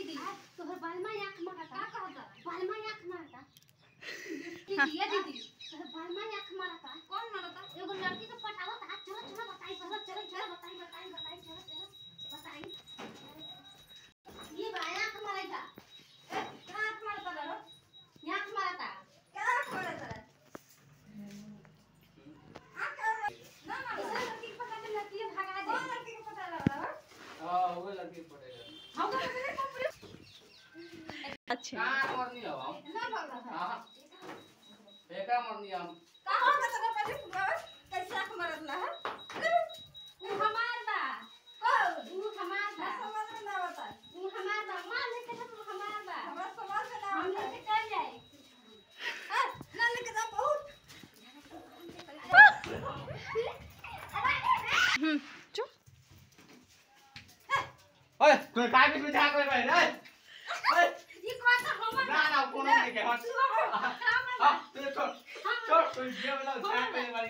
दीदी तोहर बालमा आंख मारता का कहता बालमा आंख मारता ये दीदी तोहर बालमा आंख मारता कौन मारता एगो लड़की के पटावत हाथ चलो चलो बताई चलो चलो चलो बताई चलो चलो बताई ये बाया आंख मारेगा ए का आंख मारता रे आंख मारता क्या आंख मारता आंख ना ना लड़की के पटा के लड़की भागा दे कौन लड़की के पटा लगा हां वो लड़की के पटेगा हम तो अच्छा का मरनी हो हम ना पकड़ा हां एका मरनी हम कहां का तोरा पहले कैसे आंख मारला है वो हमार बा वो हमार बा समझ में ना बता वो हमार बा मान लेके हम हमार बा हमरा समझ में ना हम लेके चल जाए ना लेके जा बहुत चुप ओए तू काय बीच में झाक भाई रे ये कौन सा हमर ना ना कोनो नहीं के हट हां तू छोड़ छोड़ तू ये वाला झाक वाली